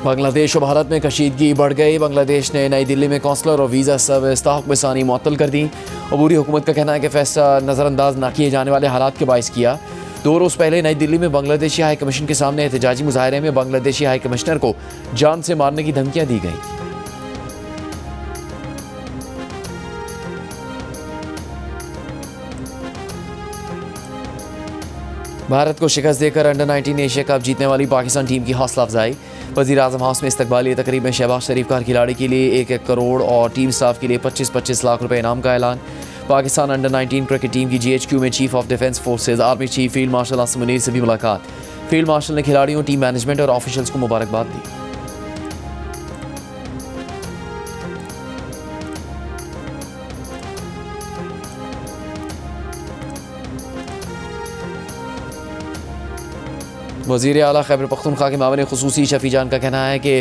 बांग्लादेश और भारत में कशीदगी बढ़ गई। बांग्लादेश ने नई दिल्ली में कौंसलर और वीज़ा सब इस्ताहक़ मअतल कर दी। अबूरी हुकूमत का कहना है कि फैसला नज़रअंदाज न किए जाने वाले हालात के बाइस किया। 2 रोज़ पहले नई दिल्ली में बांग्लादेशी हाई कमीशन के सामने एहतजाजी मुजाहरे में बांग्लादेशी हाई कमिश्नर को जान से मारने की धमकियाँ दी गई। भारत को शिकस्त देकर अंडर 19 एशिया कप जीतने वाली पाकिस्तान टीम की हौसला अफजाई। वज़ीर-ए-आज़म हाउस में इस्तकबाली तकरीब में शहबाज शरीफ का हर खिलाड़ी के लिए 1-1 करोड़ और टीम स्टाफ के लिए 25-25 लाख रुपए इनाम का ऐलान। पाकिस्तान अंडर 19 क्रिकेट टीम की GHQ में chief of defence forces army chief field marshal Asim Munir से भी मुलाकात। फील्ड मार्शल ने खिलाड़ियों, टीम मैनेजमेंट और ऑफिशियल्स को मुबारकबाद दी। वज़ीर आला खैबर पख्तूनख्वा के मामले खुसूसी शफी जान का कहना है कि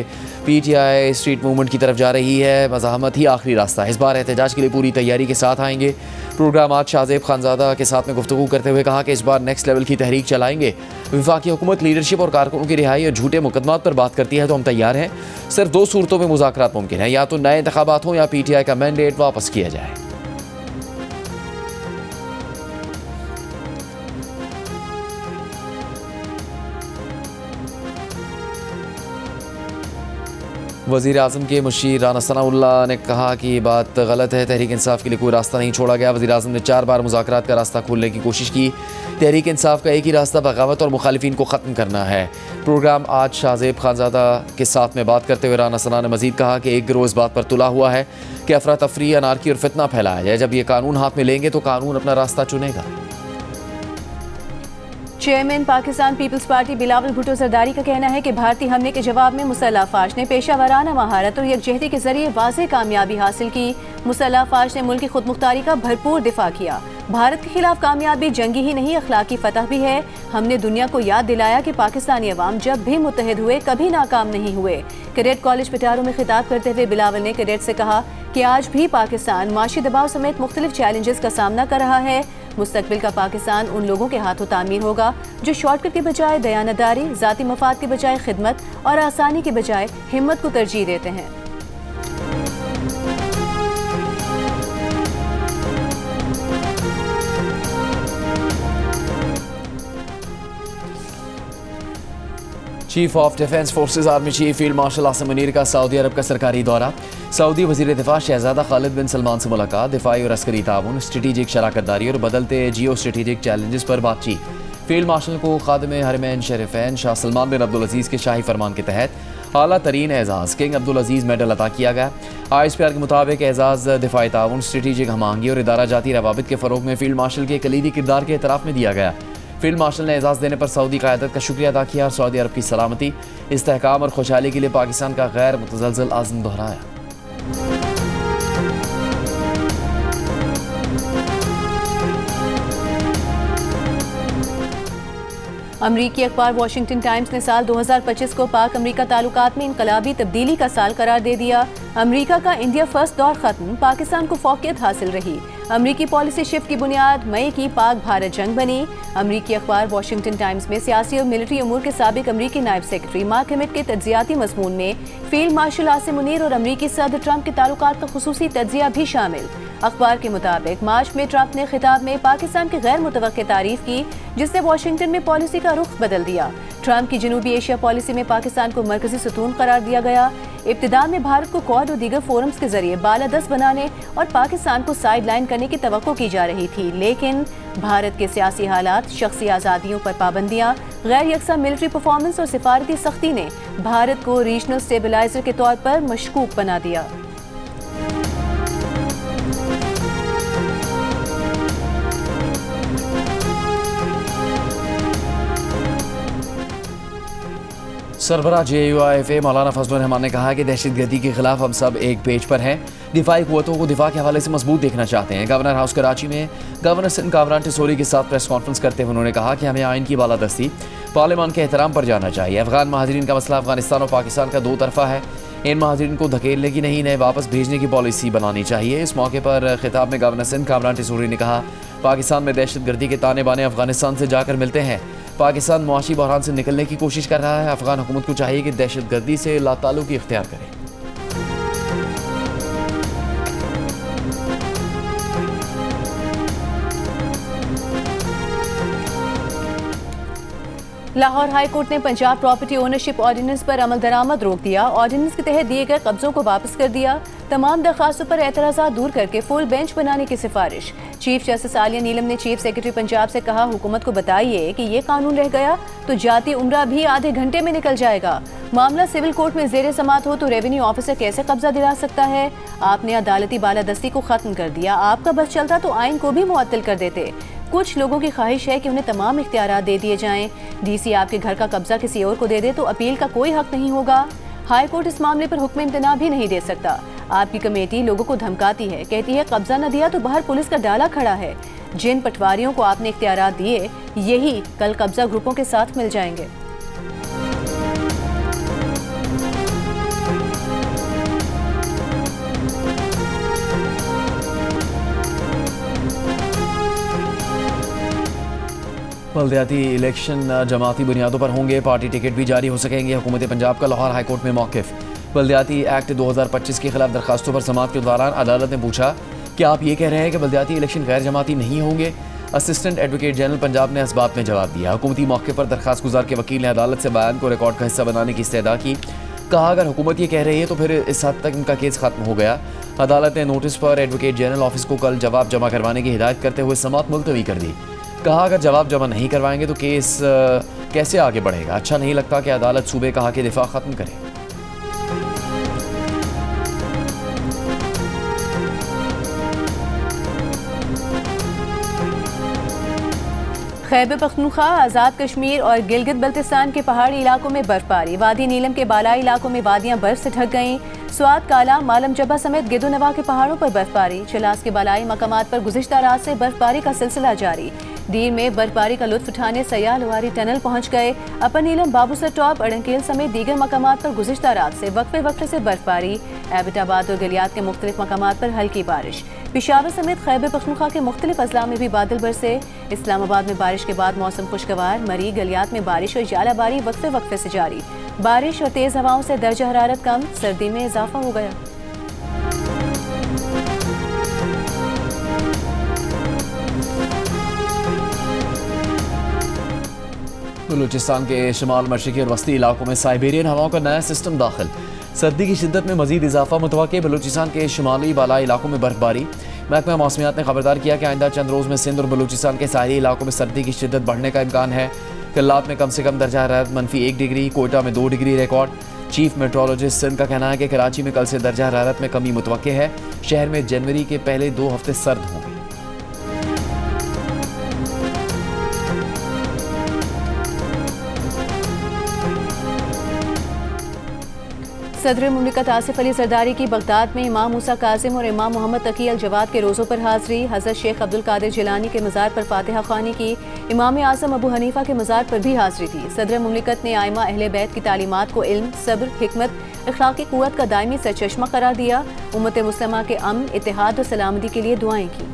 PTI स्ट्रीट मूवमेंट की तरफ जा रही है। मज़ाहमत ही आखिरी रास्ता है। इस बार एहतजाज के लिए पूरी तैयारी के साथ आएंगे। प्रोग्राम आज शाहज़ेब खानज़ादा के साथ में गुफ्तगू करते हुए कहा कि इस बार नेक्स्ट लेवल की तहरीक चलाएंगे। वफाकी हुकूमत लीडरशिप और कारकुनों की रिहाई और झूठे मुकदमात पर बात करती है तो हम तैयार हैं। सिर्फ 2 सूरतों में मुज़ाकरात मुमकिन है, या तो नए इंतखाबात हों या PTI का मैंडेट वापस किया जाए। वज़ीर-ए-आज़म के मुशीर राना सनाउल्लाह ने कहा कि ये बात गलत है। तहरीक इंसाफ के लिए कोई रास्ता नहीं छोड़ा गया। वज़ीर-ए-आज़म ने 4 बार मुज़ाकरात का रास्ता खोलने की कोशिश की। तहरीक इंसाफ का एक ही रास्ता बगावत और मुखालिफिन को ख़त्म करना है। प्रोग्राम आज शाहज़ेब खानज़ादा के साथ में बात करते हुए राना सना ने मज़ीद कहा कि एक गिरोह इस बात पर तुला हुआ है कि अफरा तफरी, अनारकी और फितना फैलाया जाए। जब ये कानून हाथ में लेंगे तो कानून अपना रास्ता चुनेगा। Chairman Pakistan People's Party Bilawal Bhutto Zardari का कहना है कि भारतीय हमले के जवाब में मुसल्लह अफवाज ने पेशा महारत और यकजहती के जरिए वाज़ेह कामयाबी हासिल की। मुसल्लह अफवाज ने मुल्क की खुद मुख्तारी का भरपूर दिफा किया। भारत के खिलाफ कामयाबी जंगी ही नहीं, अखलाकी फतह भी है। हमने दुनिया को याद दिलाया कि पाकिस्तानी अवाम जब भी मुत्तहिद हुए कभी नाकाम नहीं हुए। कैडेट कॉलेज पिटारो में खिताब करते हुए बिलावल ने कैडेट से कहा कि आज भी पाकिस्तान माशी दबाव समेत मुख्तलिफ चैलेंजेस का सामना कर रहा है। मुस्तकबिल का पाकिस्तान उन लोगों के हाथों तामीर होगा जो शॉर्टकट के बजाय दयानतदारी, जाती मफाद के बजाय खिदमत और आसानी के बजाय हिम्मत को तरजीह देते हैं। Chief of defence forces army chief field marshal Asim Munir का सऊदी अरब का सरकारी दौरा। सऊदी वज़ीर दिफा शहजादा खालिद बिन सलमान से मुलाकात। दिफाई और अस्करी ताउन, स्ट्रेटेजिक शराकतदारी और बदलते जियो स्ट्रेटेजिक चैलेंजेस पर बातचीत। फील्ड मार्शल को खादिम हरमैन शरीफैन शाह सलमान बिन अब्दुल अजीज़ के शाही फरमान के तहत आला तरीन एजाज़ किंग अब्दुल अजीज़ मेडल अता किया गया। ISPR के मुताबिक एजाज़ दिफाई ताउन, स्ट्रेटेजिक हमांगी और इदारा जाती रवाबित के फ़रोग में फील्ड मार्शल के कलीदी किरदार के एतराफ़ में दिया गया। फील्ड मार्शल ने एजाज़ देने पर सऊदी क़यादत का शुक्रिया अदा किया और सऊदी अरब की सलामती, इस्तेहकाम और खुशहाली के लिए पाकिस्तान का गैर मुतज़लज़ल आज़म दोहराया। अमरीकी अखबार वाशिंगटन टाइम्स ने साल 2025 को पाक अमरीका ताल्लुकात में इनकलाबी तब्दीली का साल करार दे दिया। अमरीका का इंडिया फर्स्ट दौर खत्म, पाकिस्तान को फौकियत हासिल रही। अमरीकी पॉलिसी शिफ्ट की बुनियाद मई की पाक भारत जंग बनी। अमरीकी अखबार वाशिंगटन टाइम्स में सियासी और मिलिट्री अमूर के साबिक अमरीकी नायब सेक्रेटरी मार्क हेमिट के तज्जियाती मज़मून में फील्ड मार्शल आसिम मुनीर और अमरीकी सदर ट्रंप के ताल्लुकात का खुसूसी तज्जिया भी शामिल। अखबार के मुताबिक मार्च में ट्रंप ने खिताब में पाकिस्तान की गैर मुतवक्की तारीफ की, जिससे वाशिंगटन में पॉलिसी का रुख बदल दिया। ट्रंप की जनूबी एशिया पॉलिसी में पाकिस्तान को मरकजी सतून करार दिया गया। इब्तिदा में भारत को क्वाड और दीगर फोरम्स के जरिए बालादस्त बनाने और पाकिस्तान को साइड लाइन करने की तवक्को की जा रही थी, लेकिन भारत के सियासी हालात, शख्सी आज़ादियों पर पाबंदियाँ, गैर यकसा मिलिट्री परफॉर्मेंस और सिफारती सख्ती ने भारत को रीजनल स्टेबलाइजर के तौर पर मशकूक बना दिया। सरबराह JUIFA मौलाना फजलुर रहमान ने कहा कि दहशतगर्दी के खिलाफ हम सब एक पेज पर हैं। दिफाई कुव्वतों को दिफा के हवाले से मजबूत देखना चाहते हैं। गवर्नर हाउस कराची में गवर्नर सिंध कामरान टिसोरी के साथ प्रेस कॉन्फ्रेंस करते हुए उन्होंने कहा कि हमें आइन की बालादस्ती, पार्लियामान के एहतराम पर जाना चाहिए। अफगान महाजरीन का मसला अफगानिस्तान और पाकिस्तान का 2 तरफा है। इन महाजरीन को धकेलने की नहीं, इन्हें वापस भेजने की पॉलिसी बनानी चाहिए। इस मौके पर खिताब में गवर्नर सिंध कामरान टिसोरी ने कहा, पाकिस्तान में दहशतगर्दी के ताने बाने अफगानिस्तान से जाकर मिलते हैं। पाकिस्तान मुआशी बहरान से निकलने की कोशिश कर रहा है। अफगान हुकूमत को चाहिए कि दहशतगर्दी से लाताल्लुकी इख्तियार करे। लाहौर हाई कोर्ट ने पंजाब प्रॉपर्टी ओनरशिप ऑर्डिनेंस पर अमल दरामद रोक दिया। ऑर्डिनेंस के तहत दिए गए कब्जों को वापस कर दिया। तमाम दरखास्तों पर एतराज़ात दूर करके फुल बेंच बनाने की सिफारिश। चीफ जस्टिस आलिया नीलम ने चीफ सेक्रेटरी पंजाब से कहा, हुकूमत को बताइए कि ये कानून रह गया तो जाती उम्रा भी आधे घंटे में निकल जाएगा। मामला सिविल कोर्ट में जेर समात हो तो रेवेन्यू ऑफिसर कैसे कब्जा दिला सकता है? आपने अदालती बालादस्ती को खत्म कर दिया। आपका बस चलता तो आइन को भी मुअत्तल कर देते। कुछ लोगों की ख्वाहिश है कि उन्हें तमाम इख्तियारात दे दिए जाएं। डीसी आपके घर का कब्जा किसी और को दे दे तो अपील का कोई हक नहीं होगा। हाई कोर्ट इस मामले पर हुक्म इम्तना भी नहीं दे सकता। आपकी कमेटी लोगों को धमकाती है, कहती है कब्जा न दिया तो बाहर पुलिस का डाला खड़ा है। जिन पटवारियों को आपने इख्तियारात दिए यही कल कब्जा ग्रुपों के साथ मिल जाएंगे। बल्दियाती इलेक्शन जमाती बुनियादों पर होंगे, पार्टी टिकट भी जारी हो सकेंगे। हुकूमत पंजाब का लाहौर हाई कोर्ट में मौक़िफ़। बल्दियाती एक्ट 2025 के खिलाफ दरखास्तों पर समाअत के दौरान अदालत ने पूछा कि आप ये कह रहे हैं कि बल्दियाती इलेक्शन गैर जमाती नहीं होंगे? असिस्टेंट एडवोकेट जनरल पंजाब ने इस बात में जवाब दिया। हुकूमती मौके पर दरखास्त गुजार के वकील ने अदालत से बयान को रिकॉर्ड का हिस्सा बनाने की इस्तदा की। कहा अगर हुकूमत ये कह रही है तो फिर इस हद तक उनका केस खत्म हो गया। अदालत ने नोटिस पर एडवोकेट जनरल ऑफिस को कल जवाब जमा करवाने की हिदायत करते हुए समाअत मुलतवी कर दी। कहा अगर जवाब जमा नहीं करवाएंगे तो केस कैसे आगे बढ़ेगा? अच्छा नहीं लगता कि अदालत सूबे का हक दिफा खत्म करे। खैबर पख्तूनख्वा, आज़ाद कश्मीर और गिलगित बल्तिस्तान के पहाड़ी इलाकों में बर्फबारी। वादी नीलम के बालाई इलाकों में वादियां बर्फ से ढक गईं। स्वात, काला, मालम जब्बा समेत गिदोनवा के पहाड़ों पर बर्फबारी। चिलास के बालाई मकामात पर गुज़िश्ता रात से बर्फबारी का सिलसिला जारी। दीर में बर्फबारी का लुत्फ उठाने सयाह लवारी टनल पहुंच गए। अपर नीलम, बाबूसर टॉप, अड़ंकेल समेत दीगर मकामात पर गुज़िश्ता रात से वक्फे वक्फे से बर्फबारी। एबटाबाद और गलियात के मुख्तलिफ मकामात पर हल्की बारिश। पेशावर समेत खैबर पख्तूनख्वा के मुख्तलिफ अजला में भी बादल बरसे। इस्लामाबाद में बारिश के बाद मौसम खुशगवार। मरी, गलियात में बारिश और जालाबारी वक्फे वक्फे से जारी। बारिश और तेज हवाओं से दर्जा हरारत कम, सर्दी में इजाफा हो गया। बलूचिस्तान के शिमाल मशरकी और वस्ती इलाकों में साइबेरियन हवाओं का नया सिस्टम दाखिल। सर्दी की शिद्दत में मजीद इजाफा मुतवक्के। बलूचिस्तान के शिमाली बालाई इलाकों में बर्फबारी। महकमा मौसमियात ने खबरदार किया कि आइंदा चंद रोज़ में सिंध और बलूचिस्तान के साहिली इलाकों में सर्दी की शिद्दत बढ़ने का इम्कान है। कल्लात में कम से कम दर्जा हरारत -1 डिग्री, कोयटा में 2 degree record. Chief meteorologist Sindh का कहना है कि कराची में कल से दर्जा हरारत में कमी मुतवक्के है। शहर में जनवरी के पहले 2 हफ्ते सर्द होंगे। सदर मुमलिकत आसिफ अली जरदारी की बगदाद में इमाम मूसा कासिम और इमाम मोहम्मद तकी अल जवाद के रोज़ों पर हाज़री। हज़रत शेख अब्दुल कादिर जिलानी के मज़ार पर फातिहा ख़्वानी की। इमाम आज़म अबू हनीफ़ा के मज़ार पर भी हाज़री थी। सदर मुमलिकत ने आइमा अहले बैत की तालीमात को इल्म, सब्र, हिकमत, अखलाक़ी क़ुव्वत का दायमी सरचश्मा करार दिया। उम्मत मुस्लिमा के अमन, इत्तेहाद और सलामती के लिए दुआएं की।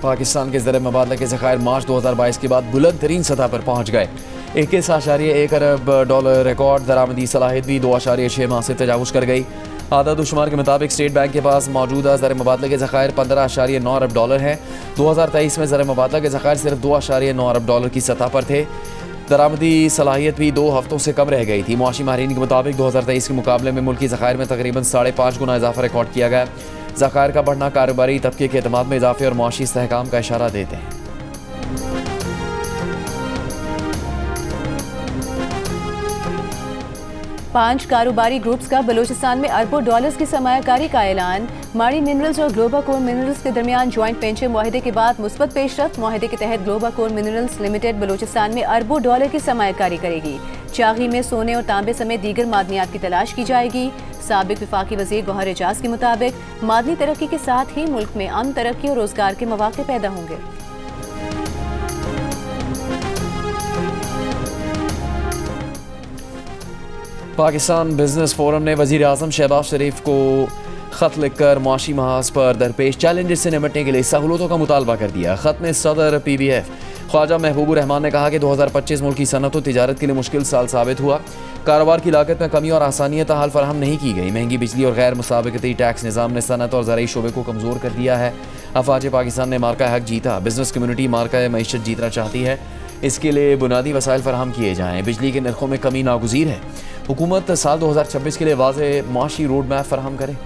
पाकिस्तान के ज़र मुबादला के ज़खायर मार्च 2022 के बाद बुलंद तरीन सतह पर पहुँच गए। 21.1 अरब डॉलर रिकॉर्ड दरामदी सलाहियत भी 2.6 माह से तजावुज़ कर गई। आदाद शुमार के मुताबिक स्टेट बैंक के पास मौजूदा ज़र मुबादला के ज़खायर 15.9 अरब डॉलर हैं। 2023 में ज़र मुबादला के ज़खायर सिर्फ 2.9 अरब डॉलर की सतह पर थे। दरामदी सलाहियत भी 2 हफ्तों से कम रह गई थी। मुआशी माहिरीन के मुताबिक 2023 के मुकाबले में मुल्की ज़खायर में तकरीबन 5.5 गुना इजाफा रिकॉर्ड किया गया। ज़खायर का बढ़ना कारोबारी तबके के एतमाद में इजाफे और मुआशी इस्तेहकाम का इशारा देते हैं। पांच कारोबारी ग्रुप्स का बलूचिस्तान में अरबों डॉलर्स की सरमायाकारी का ऐलान। माड़ी मिनरल्स और ग्लोबाकोर मिनरल्स के दरमियान ज्वाइंट वेंचर मुआहदे के बाद मुस्बत पेशरफ्त। मुआहदे के तहत ग्लोबाकोर मिनरल्स लिमिटेड बलूचिस्तान में अरबों डॉलर की सरमायाकारी करेगी। चागी में सोने और तांबे समेत दीगर मादनियात की तलाश की जाएगी। साबिक वफाकी वजीर गौहर एजाज के मुताबिक मादनी तरक्की के साथ ही मुल्क में अमन, तरक्की और रोजगार के मौके पैदा होंगे। पाकिस्तान बिजनेस फोरम ने वज़ीर आज़म शहबाज शरीफ को ख़त लिखकर मुआशी महाज पर दरपेश चैलेंजेस से निपटने के लिए सहूलतों का मुतालबा कर दिया। ख़त में सदर PBF ख्वाजा महबूबुर रहमान ने कहा कि 2025 मुल्क की सनत और तिजारत के लिए मुश्किल साल साबित हुआ। कारोबार की लागत में कमी और आसानियत हाल फराहम नहीं की गई। महंगी बिजली और गैर मुसाबिकती टैक्स निज़ाम ने सनत और ज़राई शोबे को कमज़ोर कर दिया है। अफवाज पाकिस्तान ने मार्का हक जीता। बिजनेस कम्यूनिटी मार्का मईशत जीतना चाहती है। इसके लिए बुनियादी वसाइल फराहम किए जाएँ। बिजली के नरखों में कमी नागुज़ीर है। हुकूमत साल 2026 के लिए वाज़ेह माशी रोड मैप फराहम करे।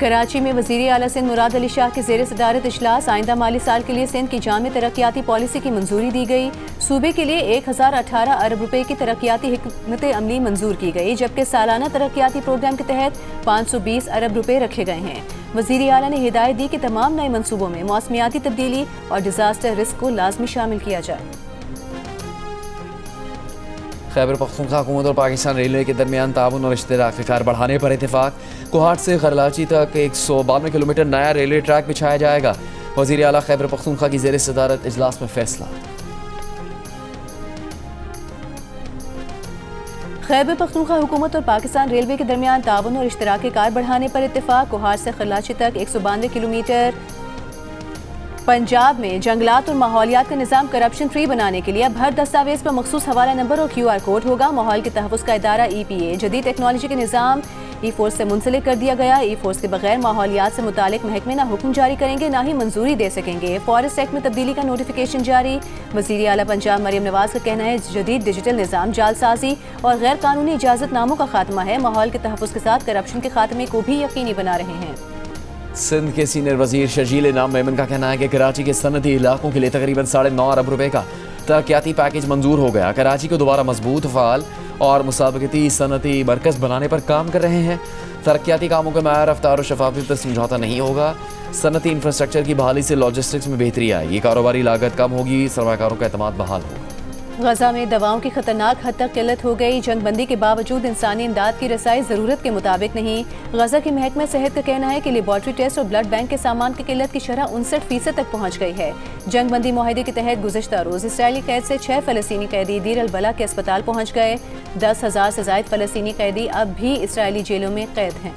कराची में वज़ीर आला सिंध मुराद अली शाह के ज़ेर सदारत इजलास आइंदा माली साल के लिए सिंध की जामी तरक्याती पॉलिसी की मंजूरी दी गई। सूबे के लिए 1018 अरब रुपए की तरक्याती हिकमत अमली मंजूर की गई, जबकि सालाना तरक्याती प्रोग्राम के तहत 520 अरब रुपए रखे गए हैं। वज़ीर आला ने हिदायत दी कि तमाम नए मनसूबों में मौसमियाती तब्दीली और डिजास्टर रिस्क को लाजमी शामिल किया जाए। खैबर पख्तूनख्वा हुकूमत और पाकिस्तान रेलवे के दरमियान ताउन और इश्तराक कार बढ़ाने पर इत्तेफाक। कोहाट से खरलाची तक 192 किलोमीटर नया रेलवे ट्रैक बिछाया जाएगा। वज़ीर आला खैबर पख्तूनख्वा की ज़ेर सदारत इजलास में फैसला। खैबर पख्तूनख्वा हुकूमत और पाकिस्तान रेलवे के दरमियान ताउन और इश्तराक कार बढ़ाने पर इत्तेफाक। कोहाट से खरलाची तक 192 किलोमीटर। पंजाब में जंगलात और माहौलियात का निज़ाम करप्शन फ्री बनाने के लिए अब हर दस्तावेज पर मखसूस हवाला नंबर और QR कोड होगा। माहौल के तहफ़्फ़ुज़ का इदारा EPA जदीद टेक्नोलॉजी के निज़ाम E-फोर्स से मुंसलिक कर दिया गया। E-फोर्स के बगैर माहौलियात से मुतालिक महकमे ना हुक्म जारी करेंगे ना ही मंजूरी दे सकेंगे। फॉरेस्ट एक्ट में तब्दीली का नोटिफिकेशन जारी। वज़ीर आला पंजाब मरियम नवाज का कहना है जदीद डिजिटल निज़ाम जालसाजी और गैर कानूनी इजाज़तनामों का खात्मा है। माहौल के तहफ़्फ़ुज़ के साथ करप्शन के खात्मे को भी यकीनी बना रहे हैं। सिंध के सीनियर वजीर शर्जील इनाम मेमन का कहना है कि कराची के सनती इलाकों के लिए तकरीबन 9.5 अरब रुपए का तरक्याती पैकेज मंजूर हो गया। कराची को दोबारा मजबूत, फ़ाल और मुसाबकती सनती मरकज़ बनाने पर काम कर रहे हैं। तरक्याती कामों के मैयार, रफ्तार और शफाफियत पर समझौता नहीं होगा। सनती इंफ्रास्ट्रक्चर की बहाली से लॉजिस्टिक्स में बेहतरी आएगी। कारोबारी लागत कम होगी, सरमाकारों का एतमाद बहाल होगा। गजा में दवाओं की खतरनाक हद तक किल्लत हो गई। जंगबंदी के बावजूद इंसानी इमदाद की रसाई ज़रूरत के मुताबिक नहीं। गजा के महकमा सेहत का कहना है कि लेबॉर्ट्री टेस्ट और ब्लड बैंक के सामान की किल्लत की शरह 59% तक पहुँच गई है। जंगबंदी माहिदे के तहत गुज़श्ता रोज़ इसराइली कैद से 6 फ़लस्तीनी कैदी दीर अल बला के अस्पताल पहुँच गए। 10,000 से ज़ायद फ़लस्तीनी कैदी अब भी इसराइली जेलों में कैद हैं।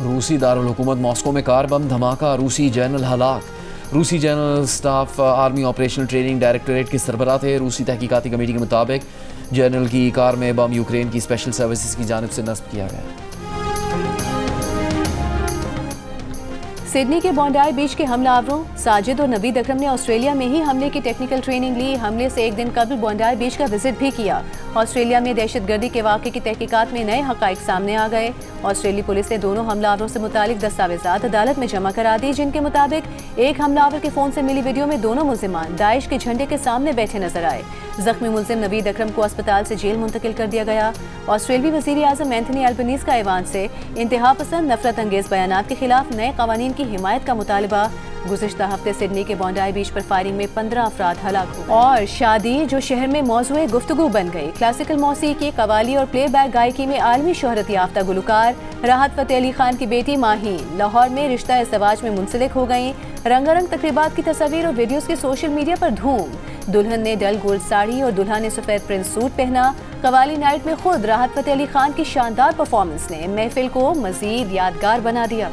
रूसी दारुल हुकूमत मॉस्को में कार बम धमाका, रूसी जनरल हलाक। रूसी general staff army operational training directorate के सरबराह थे। रूसी तहकीकाती कमेटी के मुताबिक जनरल की कार में बम यूक्रेन की स्पेशल सर्विसेज की जानिब से नस्ब किया गया। सिडनी के बॉन्डाई बीच के हमलावरों साजिद और नवीद अकरम ने ऑस्ट्रेलिया में ही हमले की टेक्निकल ट्रेनिंग ली। हमले से एक दिन कबल बॉन्डाई बीच का विजिट भी किया। ऑस्ट्रेलिया में दहशतगर्दी के वाक़े की तहकीकात में नए हक़ाइक़ सामने आ गए। ऑस्ट्रेलियाई पुलिस ने दोनों हमलावरों से मुतालिक दस्तावेज़ात अदालत में जमा करा दी, जिनके मुताबिक एक हमलावर के फ़ोन से मिली वीडियो में दोनों मुल्ज़िमान दाइश के झंडे के सामने बैठे नजर आए। जख्मी मुल्ज़िम नवीद अकरम को अस्पताल से जेल मुंतकिल कर दिया गया। ऑस्ट्रेलियाई वज़ीर आज़म एंथनी एल्बनीज़ का ऐवान से इंतहा पसंद नफरत अंगेज़ बयानात के खिलाफ नए कवानीन की हिमायत का मुतालबा। गुज़िश्ता हफ्ते सिडनी के बॉन्डाई बीच पर फायरिंग में 15 अफराद हलाक हुए। और शादी जो शहर में मौज़ूए गुफ्तगू बन गई। क्लासिकल मौसीकी, कवाली और प्लेबैक गायकी में आलमी शोहरत याफ्ता गुलकार राहत फ़तेह अली खान की बेटी माहीन लाहौर में रिश्ता इज़्दिवाज में मुंसलिक हो गई। रंगारंग तकरीबात की तस्वीर और वीडियोस की सोशल मीडिया पर धूम। दुल्हन ने डल गोल्ड साड़ी और दुल्हा ने सफ़ेद प्रिंस सूट पहना। कवाली नाइट में खुद राहत फ़तेह अली खान की शानदार परफॉर्मेंस ने महफिल को मज़ीद यादगार बना दिया।